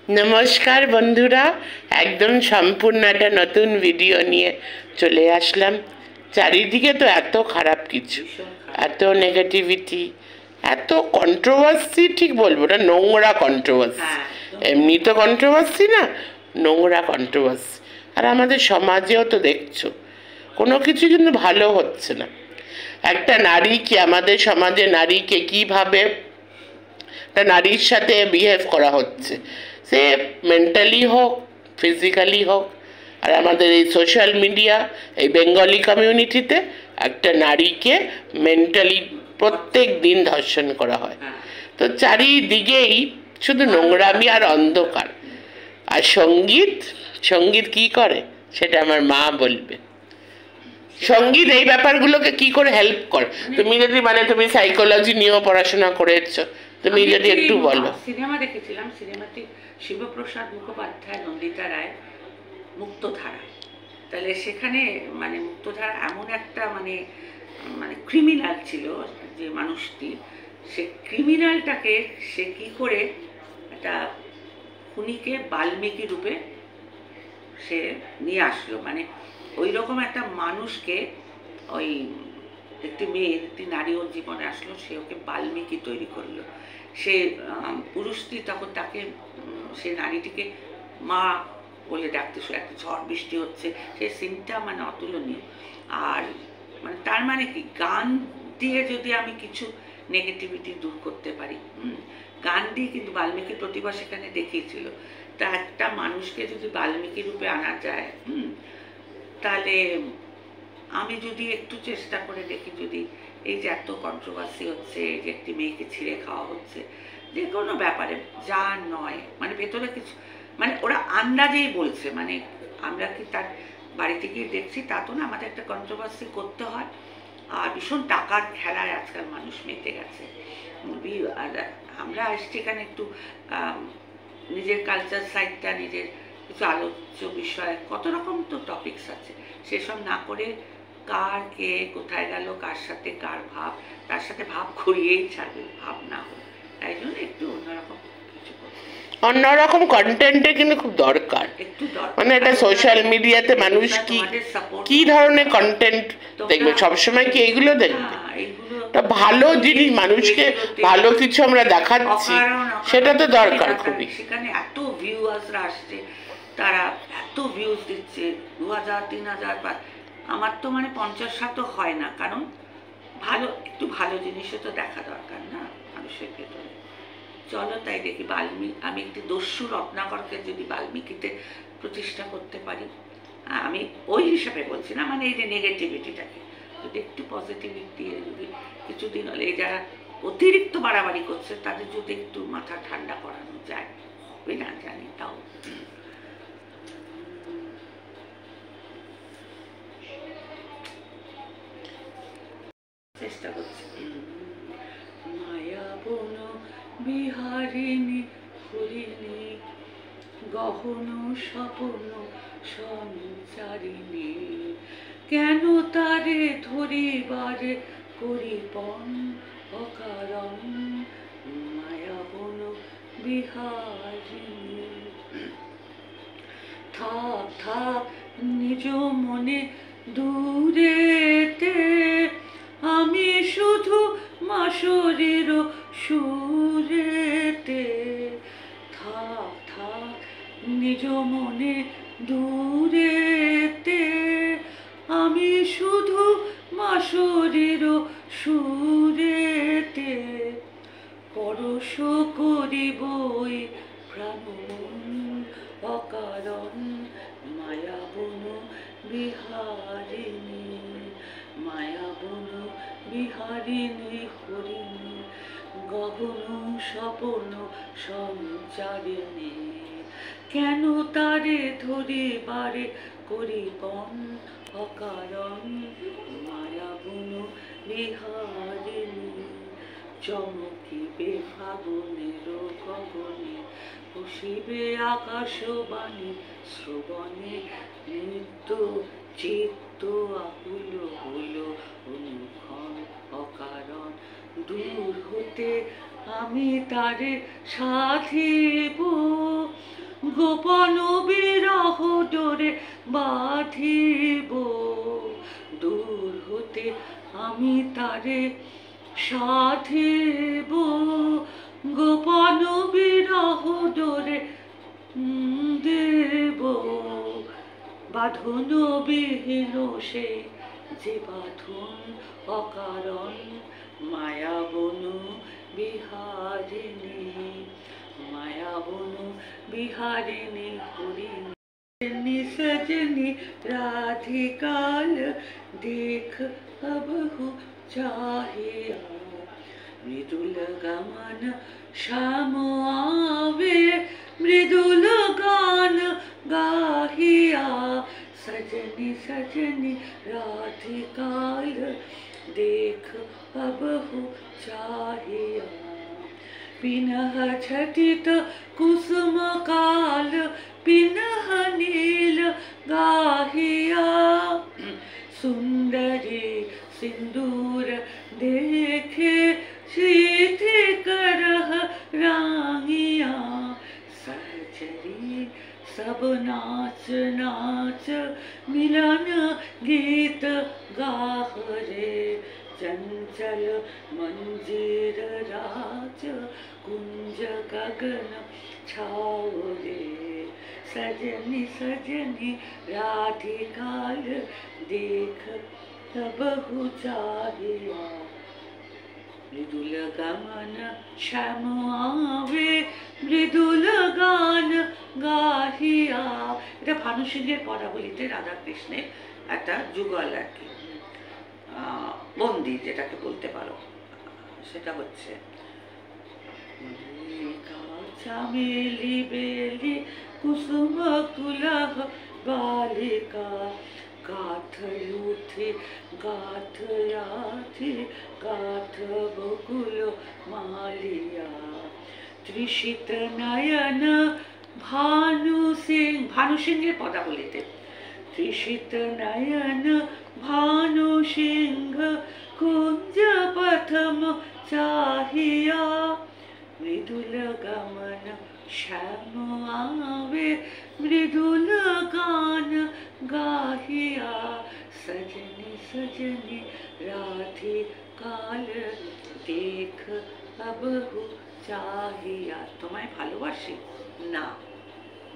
নমস্কার বন্ধুরা, একদম সম্পূর্ণ একটা নতুন ভিডিও নিয়ে চলে আসলাম। চারিদিকে তো এত খারাপ কিছু, এত নেগেটিভিটি, এত কন্ট্রোভার্সি, ঠিক বলবো না, নোংরা কন্ট্রোভার্সি। এমনি তো কন্ট্রোভার্সি না, নোংরা কন্ট্রোভার্সি। আর আমাদের সমাজেও তো দেখছো কোনো কিছু কিন্তু ভালো হচ্ছে না। একটা নারীকে, আমাদের সমাজে নারীকে কিভাবে একটা নারীর সাথে বিহেভ করা হচ্ছে, সে মেন্টালি হোক, ফিজিক্যালি হোক। আর আমাদের এই সোশ্যাল মিডিয়া, এই বেঙ্গলি কমিউনিটিতে একটা নারীকে মেন্টালি প্রত্যেক দিন ধর্ষণ করা হয়। তো চারিদিকেই শুধু নোংরামি আর অন্ধকার। আর সঙ্গীত সঙ্গীত কি করে সেটা আমার মা বলবে। সঙ্গীত এই ব্যাপারগুলোকে কি করে হেল্প করে? তুমি যদি তুমি সাইকোলজি নিয়েও পড়াশোনা করেছো, তুমি যদি একটু বলো। সিনেমা দেখেছিলাম, সিনেমাটি শিবপ্রসাদ মুখোপাধ্যায়, নন্দিতা রায়, মুক্তধারা। তাহলে সেখানে মুক্তধারা এমন একটা মানে ক্রিমিনাল ছিল যে মানুষটি, সে ক্রিমিনালটাকে সে কি করে একটা খুনিকে বাল্মীকি রূপে সে নিয়ে আসলো। ওই রকম একটা মানুষকে, ওই একটি মেয়ে, একটি নারী ওর জীবনে আসলো, সে ওকে বাল্মীকি তৈরি করলো। সে পুরুষটি তখন তাকে, সে নারীটিকে মা বলে ডাকতে শুরু। একটা ঝড় বৃষ্টি হচ্ছে, সেই সিনটা অতুলনীয়। আর তার কি, গান দিয়ে যদি আমি কিছু নেগেটিভিটি দূর করতে পারি, গান দিয়ে কিন্তু বাল্মীকি প্রতিভা সেখানে দেখিয়েছিল। তা একটা মানুষকে যদি বাল্মীকি রূপে আনা যায়, তাহলে আমি যদি একটু চেষ্টা করে দেখি, যদি এই যে এত কন্ট্রোভার্সি হচ্ছে, যে একটি মেয়েকে ছিঁড়ে খাওয়া হচ্ছে, যে কোনো ব্যাপারে যা নয়, ভেতরে কিছু ওরা আন্দাজেই বলছে, আমরা কি তার বাড়িতে গিয়ে দেখছি তা তো না। আমাদের একটা কন্ট্রোভার্সি করতে হয়। আর ভীষণ টাকার খেলায় আজকাল মানুষ মেতে গেছে। আমরা আসছি এখানে একটু নিজের কালচার সাইডটা, নিজের কিছু আলোচ্য বিষয়, কত রকম তো টপিকস আছে, সেসব না করে কার কে কোথায় গেল, কার সাথে কার ভাব, তার সাথে ভাব করিয়েই ছাড়বে, ভাব না হোক। তাই জন্য একটু অন্যরকম কিছু করতে, অন্যরকম কন্টেন্টে কিন্তু খুব দরকার। একটু দরকার। এটা সোশ্যাল মিডিয়াতে মানুষ কি ধরনের কন্টেন্ট দেখবে, সবসময় কি এইগুলো দেখবে? ভালো জিনিস, মানুষকে ভালো কিছু আমরা দেখাচ্ছি, সেটা তো দরকার খুবই। সেখানে এত ভিউয়ার্সরা আসছে, তারা এত ভিউজ দিচ্ছে, 2000, 3000, আমার তো 50-60 হয় না। কারণ একটু ভালো জিনিসও তো দেখা দরকার না মানুষের ভেতরে। চলো তাই দেখি, আমি একটি দস্যু রত্নাকরকে যদি বাল্মীকিতে প্রতিষ্ঠা করতে পারি, আমি ওই হিসাবে বলছি না, এই যে নেগেটিভিটিটাকে যদি একটু পজিটিভিটি দিয়ে, যদি কিছুদিন হলে এই যারা অতিরিক্ত বাড়াবাড়ি করছে তাদের যদি একটু মাথা ঠান্ডা করানো যায়, হবে না জানি, তাও চেষ্টা করছি। মায়া বন বিহারিণী হরিণী, গহন স্বপ্ন সঞ্চারিণী, কেন তারে ধরিবারে করিপন অকারণ, মায়া বন বিহারিণী। থাক থাক নিজ মনে দূরেতে, আমি শুধু মাসরের সুরেতে। থাক থাক নিজ মনে দূরেতে, আমি শুধু মাসরের সুরেতে। পরশ করিবই প্রাণ অকারণ, মায়া বন বিহারিণী, মায়া বন বিহারিণী হরিণী, গগন স্বপন সঞ্চারিণী, কেন তারে ধরিবারে করিপন অকারণ, মায়া বন বিহারিণী। চমকিবে ফাগুনের গগনে, বসিবে আকাশবাণী শ্রবণে, নৃত্য চিত্ত আকুল হল অনুক্ষণ অকারণ, দূর হতে আমি তারে সাধিব, গোপন বিরহ ডোরে বাঁধিব, দূর হতে আমি তারে সাধিব, গোপন বিরহ ডোরে দেব, বাঁধন বিহীন সে যে বাঁধন অকারণ, মায়া বনু বিহারিণী, মায়া বনু বিহারিণী হরিণী। सजनी राधिकाल देख अब हूँ चाहिया, मृदुल गमन श्याम आवे, मृदुल गान गाहिया, सजनी सजनी राधिकाल देख अब हूँ चाहिया, पिनह झटित कुसुम काल, पिनह नील गाहिया, सुंदरी सिंदूर देखे शीथी करह रांगिया, सहचरी सब नाच नाच मिलन गीत गाहरे, चंचल मंजीर राज कुंज गगन छाओरे, सजनी सजनी राधिकाल देख तब हूँ चाहिया, मृदुल गमन श्याम आवे, मृदुल গান গাহিয়া। এটা ভানু সিংহের পদাবলিতে রাধা কৃষ্ণের একটা যুগল আর কি, বন্দি যেটাকে বলতে পারো, সেটা হচ্ছে চামেলি বেলি কুসুম কুলহ বালিকা, গাথ উঠে গাথ আথি গাথ বকুল মালিয়া, তৃষিত নয়ন ভানু সিং, ভানু সিংহের পদাবলিতে, তৃষিত নয়ন ভানু সিংহ কুঞ্জ প্রথম चाहिया, मृदुल गमन श्याम आवे, मृदुल गान गाहिया, सजनी सजनी राधिकाल देख अब हूँ चाहिया। তোমায় ভালোবাসি না,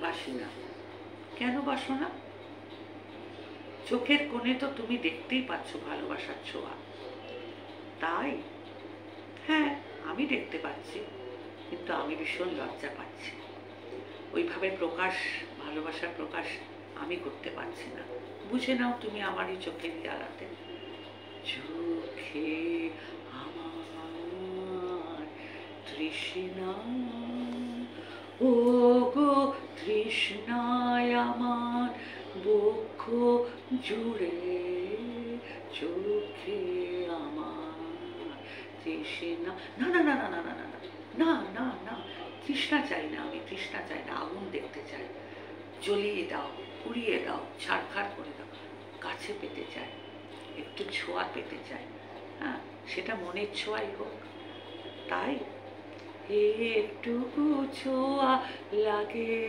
বাসি না। কেন বাসো না? চোখের কোণে তো তুমি দেখতেই পাচ্ছ ভালোবাসার ছোঁয়া, তাই হ্যাঁ আমি দেখতে পাচ্ছি, কিন্তু আমি ভীষণ লজ্জা পাচ্ছি, ওইভাবে প্রকাশ, ভালোবাসার প্রকাশ আমি করতে পারছি না। বুঝে নাও তুমি আমার এই চোখের জ্বালাতে। চোখে আমার তৃষ্ণা, ও গো তৃষ্ণায় আমার বক্ষ জুড়ে, চোখে আমার তৃষ্ণা, না না না না না না না না না না, তৃষ্ণা চাই না, আমি তৃষ্ণা চাই না, আগুন দেখতে চাই, জ্বলিয়ে দাও, পুড়িয়ে দাও, ছাড়খাড় করে দাও, কাছে পেতে চাই, একটু ছোঁয়া পেতে চাই, হ্যাঁ সেটা মনের ছোঁয়াই হোক। তাই একটুকু ছোঁয়া লাগে,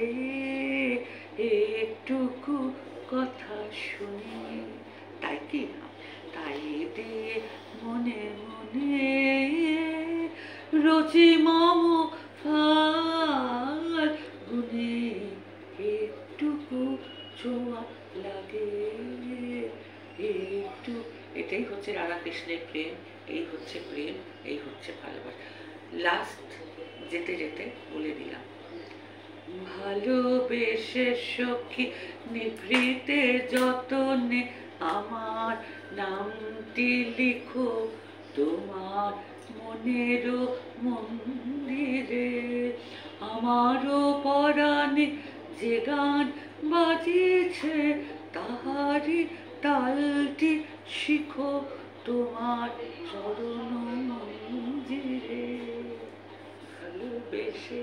একটুকু কথা শুনি, তাই কি না, তাই দে মনে মনে রচি মম ফাল গুনে, একটুকু ছোঁয়া লাগে একটু। এটাই হচ্ছে রাধা কৃষ্ণের প্রেম, এই হচ্ছে প্রেম, এই হচ্ছে ভালোবাসা। লাস্ট যেতে যেতে বলে দিলাম, ভালোবেসে সখী নিভৃতে যতনে আমার নামটি লিখো তোমার মনেরও মন্দিরে, আমারও পরাণে যে গান বাজিছে তাহারি তালটি শিখো তোমার চরণ মন্দিরে। ভালোবেসে